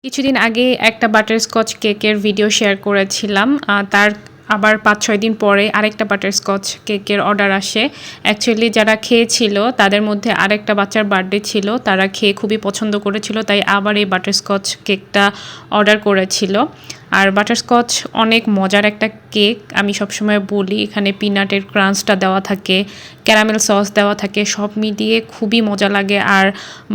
কিছুদিন আগে একটা বাটারস্কচ কেকের ভিডিও শেয়ার করেছিলাম। তার আবার ৫-৬ দিন পরে আরেকটা বাটারস্কচ কেকের অর্ডার আসে। অ্যাকচুয়ালি যারা খেয়েছিল তাদের মধ্যে আরেকটা বাচ্চার বার্থডে ছিল, তারা খেয়ে খুবই পছন্দ করেছিল, তাই আবার এই বাটারস্কচ কেকটা অর্ডার করেছিল। আর বাটারস্কচ অনেক মজার একটা কেক, আমি সবসময় বলি। এখানে পিনাটের ক্রাঞ্চটা দেওয়া থাকে, ক্যারামেল সস দেওয়া থাকে, সব মিলিয়ে খুবই মজা লাগে। আর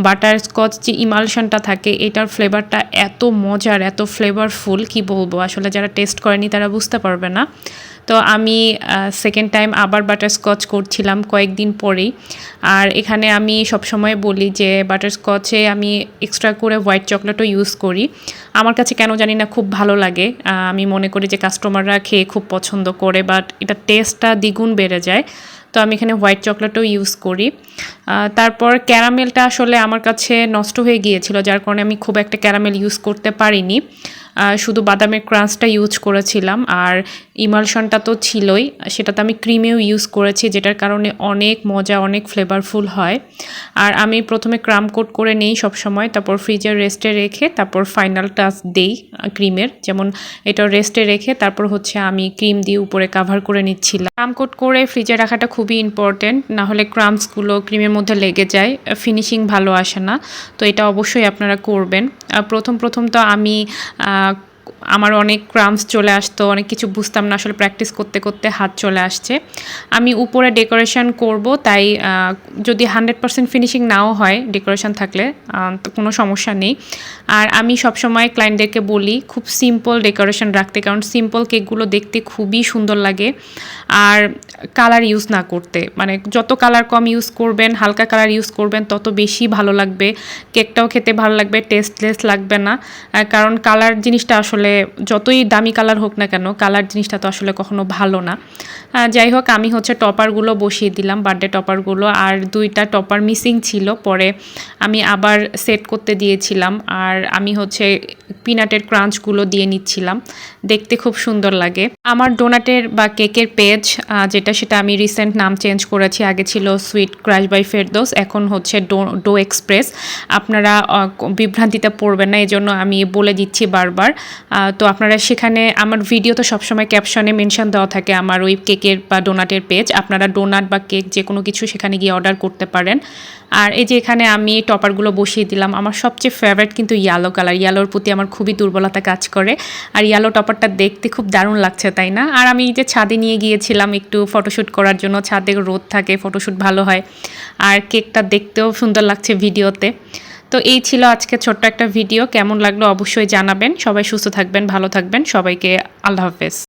বাটারস্কচ যে ইমালশনটা থাকে এটার ফ্লেভারটা এত মজার, এত ফ্লেভারফুল, কি বলবো, আসলে যারা টেস্ট করেনি তারা বুঝতে পারবে না। তো আমি সেকেন্ড টাইম আবার বাটারস্কচ করছিলাম কয়েকদিন পরেই। আর এখানে আমি সবসময় বলি যে বাটারস্কচে আমি এক্সট্রা করে হোয়াইট চকলেটও ইউজ করি। আমার কাছে কেন জানি না খুব ভালো লাগে। আমি মনে করি যে কাস্টমাররা খেয়ে খুব পছন্দ করে, বাট এটা টেস্টটা দ্বিগুণ বেড়ে যায়। তো আমি এখানে হোয়াইট চকলেটও ইউজ করি। তারপর ক্যারামেলটা আসলে আমার কাছে নষ্ট হয়ে গিয়েছিল, যার কারণে আমি খুব একটা ক্যারামেল ইউজ করতে পারিনি। শুধু বাদামের ক্রাঞ্চটা ইউজ করেছিলাম। আর ইমালশনটা তো ছিলই, সেটাতে আমি ক্রিমেও ইউজ করেছি, যেটার কারণে অনেক মজা, অনেক ফ্লেভারফুল হয়। আর আমি প্রথমে ক্রাম কোট করে নিই সবসময়, তারপর ফ্রিজে রেস্টে রেখে তারপর ফাইনাল টাচ দেই ক্রিমের। যেমন এটা রেস্টে রেখে তারপর হচ্ছে আমি ক্রিম দিয়ে উপরে কাভার করে নিচ্ছিলাম। ক্রাম কোট করে ফ্রিজে রাখাটা খুবই ইম্পর্টেন্ট, না হলে ক্রাম্পসগুলো ক্রিমের মধ্যে লেগে যায়, ফিনিশিং ভালো আসে না। তো এটা অবশ্যই আপনারা করবেন। প্রথম তো আমি আমার অনেক ক্রাম্পস চলে আসতো, অনেক কিছু বুঝতাম না, আসলে প্র্যাকটিস করতে করতে হাত চলে আসছে। আমি উপরে ডেকোরেশন করব, তাই যদি 100% ফিনিশিং নাও হয় ডেকোরেশন থাকলে তো কোনো সমস্যা নেই। আর আমি সবসময় ক্লায়েন্টদেরকে বলি খুব সিম্পল ডেকোরেশন রাখতে, কারণ সিম্পল কেকগুলো দেখতে খুবই সুন্দর লাগে। আর কালার ইউজ না করতে, মানে যত কালার কম ইউজ করবেন, হালকা কালার ইউজ করবেন, তত বেশি ভালো লাগবে। কেকটাও খেতে ভালো লাগবে, টেস্টলেস লাগবে না। কারণ কালার জিনিসটা আসলে যতই দামি কালার হোক না কেন, কালার জিনিসটা তো আসলে কখনো ভালো না। যাই হোক, আমি হচ্ছে টপারগুলো বসিয়ে দিলাম, বার্থডে টপারগুলো। আর 2টা টপার মিসিং ছিল, পরে আমি আবার সেট করতে দিয়েছিলাম। আর আমি হচ্ছে পিনাটের ক্রাঞ্চগুলো দিয়ে নিচ্ছিলাম, দেখতে খুব সুন্দর লাগে। আমার ডোনাটের বা কেকের পেজ যেটা, সেটা আমি রিসেন্ট নাম চেঞ্জ করেছি। আগে ছিল সুইট ক্রাশ বাই ফেরদৌস, এখন হচ্ছে ডো এক্সপ্রেস। আপনারা বিভ্রান্তিতে পড়বেন না, এই জন্য আমি বলে দিচ্ছি বারবার। তো আপনারা সেখানে, আমার ভিডিও তো সবসময় ক্যাপশনে মেনশন দেওয়া থাকে আমার ওই কেকের বা ডোনাটের পেজ। আপনারা ডোনাট বা কেক যে কোনো কিছু সেখানে গিয়ে অর্ডার করতে পারেন। আর এই যে এখানে আমি টপারগুলো বসিয়ে দিলাম। আমার সবচেয়ে ফেভারিট কিন্তু ইয়েলো কালার, ইয়েলোর প্রতি আমার খুবই দুর্বলতা কাজ করে। আর ইয়েলো টপারটা দেখতে খুব দারুণ লাগছে, তাই না? আর আমি এই যে ছাদে নিয়ে গিয়েছিলাম একটু ফটোশ্যুট করার জন্য, ছাদে রোদ থাকে, ফটোশ্যুট ভালো হয়। আর কেকটা দেখতেও সুন্দর লাগছে ভিডিওতে। তো এই ছিল আজকে ছোট্ট একটা ভিডিও। কেমন লাগলো অবশ্যই জানাবেন। সবাই সুস্থ থাকবেন, ভালো থাকবেন। সবাইকে আল্লাহ হাফেজ।